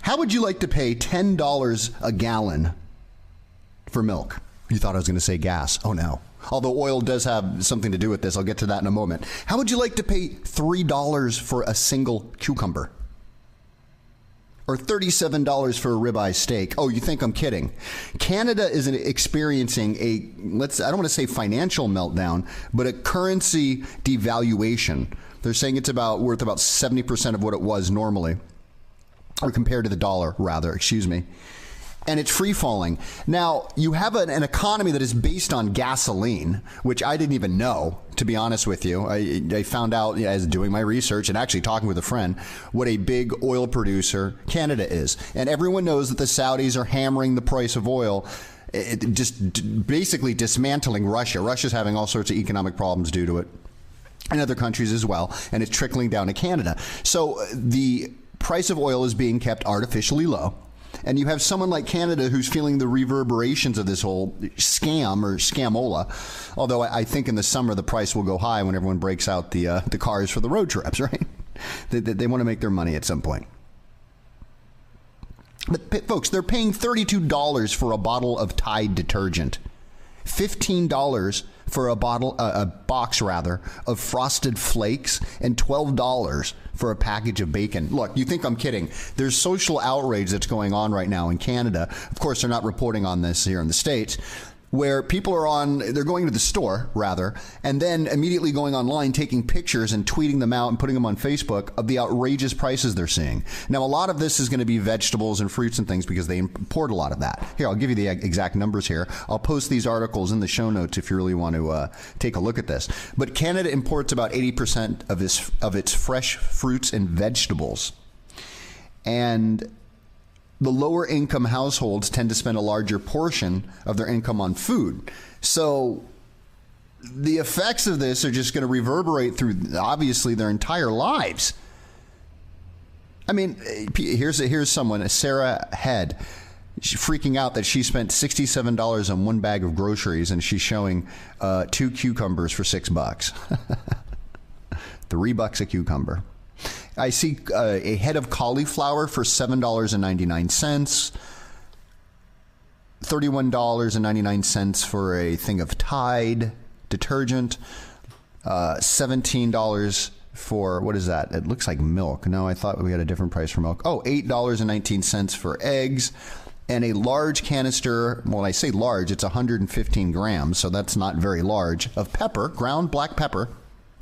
How would you like to pay $10 a gallon for milk? You thought I was going to say gas. Oh, no. Although oil does have something to do with this. I'll get to that in a moment. How would you like to pay $3 for a single cucumber? Or $37 for a ribeye steak? Oh, you think I'm kidding? Canada is experiencing I don't want to say financial meltdown, but a currency devaluation. They're saying it's worth about 70% of what it was normally, or compared to the dollar, rather, excuse me. And it's free falling. Now, you have an economy that is based on gasoline, which I didn't even know, to be honest with you. I found out as doing my research and actually talking with a friend what a big oil producer Canada is. And everyone knows that the Saudis are hammering the price of oil, just basically dismantling Russia. Russia's having all sorts of economic problems due to it, and other countries as well. And it's trickling down to Canada. So the price of oil is being kept artificially low. And you have someone like Canada who's feeling the reverberations of this whole scam or scamola. Although I think in the summer the price will go high when everyone breaks out the cars for the road trips, right? They want to make their money at some point. But folks, they're paying $32 for a bottle of Tide detergent, $15 for a box of Frosted Flakes, and $12 for a package of bacon. Look, you think I'm kidding. There's social outrage that's going on right now in Canada. Of course, they're not reporting on this here in the States, where people they're going to the store, rather, and then immediately going online, taking pictures and tweeting them out and putting them on Facebook of the outrageous prices they're seeing. Now, a lot of this is going to be vegetables and fruits and things because they import a lot of that. Here, I'll give you the exact numbers here. I'll post these articles in the show notes if you really want to take a look at this. But Canada imports about 80% of its fresh fruits and vegetables. And the lower income households tend to spend a larger portion of their income on food. So the effects of this are just going to reverberate through, obviously, their entire lives. I mean, here's someone, Sarah Head. She's freaking out that she spent $67 on one bag of groceries, and she's showing 2 cucumbers for $6. $3 a cucumber. I see a head of cauliflower for $7.99, $31.99 for a thing of Tide detergent, $17 for, what is that? It looks like milk. No, I thought we had a different price for milk. Oh, $8.19 for eggs, and a large canister, well, I say large, it's 115 grams, so that's not very large, of pepper, ground black pepper,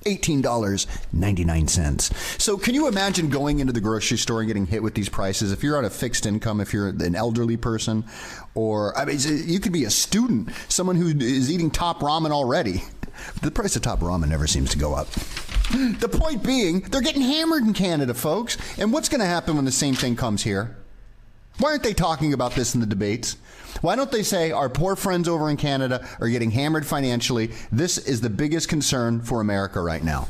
$18.99. So can you imagine going into the grocery store and getting hit with these prices? If you're on a fixed income, if you're an elderly person, or I mean, you could be a student, someone who is eating top ramen already. The price of top ramen never seems to go up. The point being, they're getting hammered in Canada, folks. And what's going to happen when the same thing comes here? Why aren't they talking about this in the debates? Why don't they say our poor friends over in Canada are getting hammered financially? This is the biggest concern for America right now.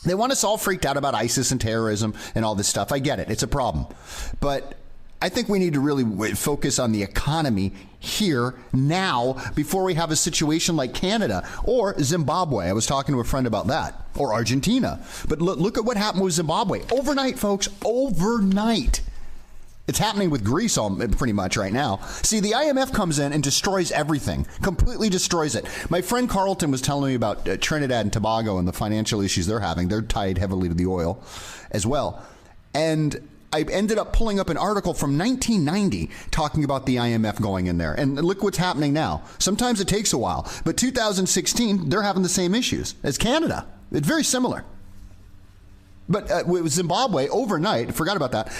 They want us all freaked out about ISIS and terrorism and all this stuff. I get it. It's a problem. But I think we need to really focus on the economy here now before we have a situation like Canada or Zimbabwe. I was talking to a friend about that, or Argentina. But look at what happened with Zimbabwe. Overnight, folks, overnight. It's happening with Greece pretty much right now. See, the IMF comes in and destroys everything, completely destroys it. My friend Carlton was telling me about Trinidad and Tobago and the financial issues they're having. They're tied heavily to the oil as well. And I ended up pulling up an article from 1990 talking about the IMF going in there. And look what's happening now. Sometimes it takes a while. But 2016, they're having the same issues as Canada. It's very similar. But with Zimbabwe, overnight, I forgot about that.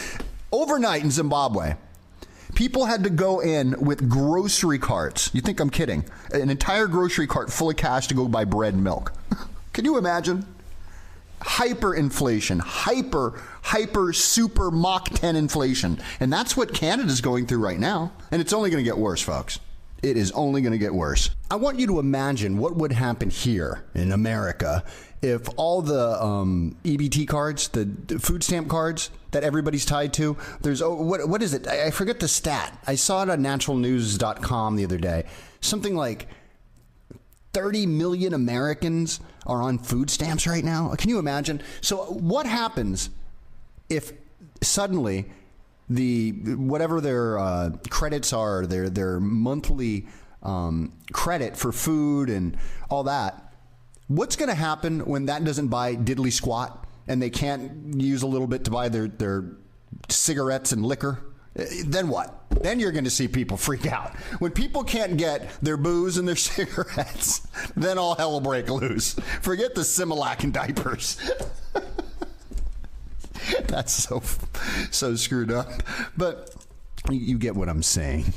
Overnight in Zimbabwe, people had to go in with grocery carts. You think I'm kidding? An entire grocery cart full of cash to go buy bread and milk. Can you imagine? Hyperinflation, hyper, super Mach 10 inflation. And that's what Canada's going through right now. And it's only going to get worse, folks. It is only going to get worse. I want you to imagine what would happen here in America if all the EBT cards, the food stamp cards that everybody's tied to, there's, what is it? I forget the stat. I saw it on naturalnews.com the other day. Something like 30 million Americans are on food stamps right now. Can you imagine? So what happens if suddenly the whatever their credits are, their monthly credit for food and all that. What's going to happen when that doesn't buy diddly squat and they can't use a little bit to buy their cigarettes and liquor? Then what? Then you're going to see people freak out. When people can't get their booze and their cigarettes, then all hell will break loose. Forget the Similac and diapers. That's so screwed up. But you get what I'm saying.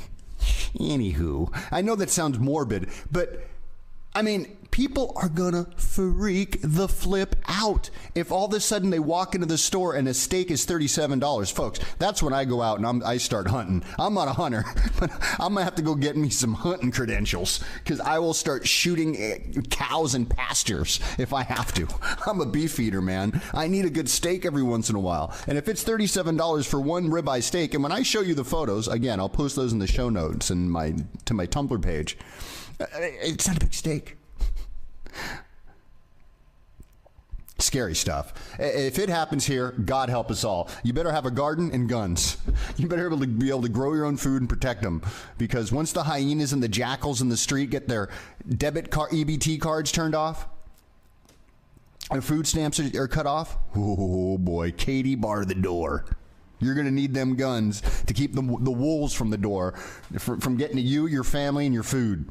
Anywho, I know that sounds morbid, but I mean, people are gonna freak the flip out if all of a sudden they walk into the store and a steak is $37, folks. That's when I go out and I start hunting. I'm not a hunter, but I'm gonna have to go get me some hunting credentials because I will start shooting cows in pastures if I have to. I'm a beef eater, man. I need a good steak every once in a while, and if it's $37 for one ribeye steak, and when I show you the photos, again, I'll post those in the show notes and to my Tumblr page. It's not a big steak. Scary stuff. If it happens here, God help us all. You better have a garden and guns. You better be able to grow your own food and protect them. Because once the hyenas and the jackals in the street get their debit card, EBT cards turned off, their food stamps are cut off, oh boy, Katie, bar the door. You're going to need them guns to keep the wolves from the door, from getting to you, your family, and your food.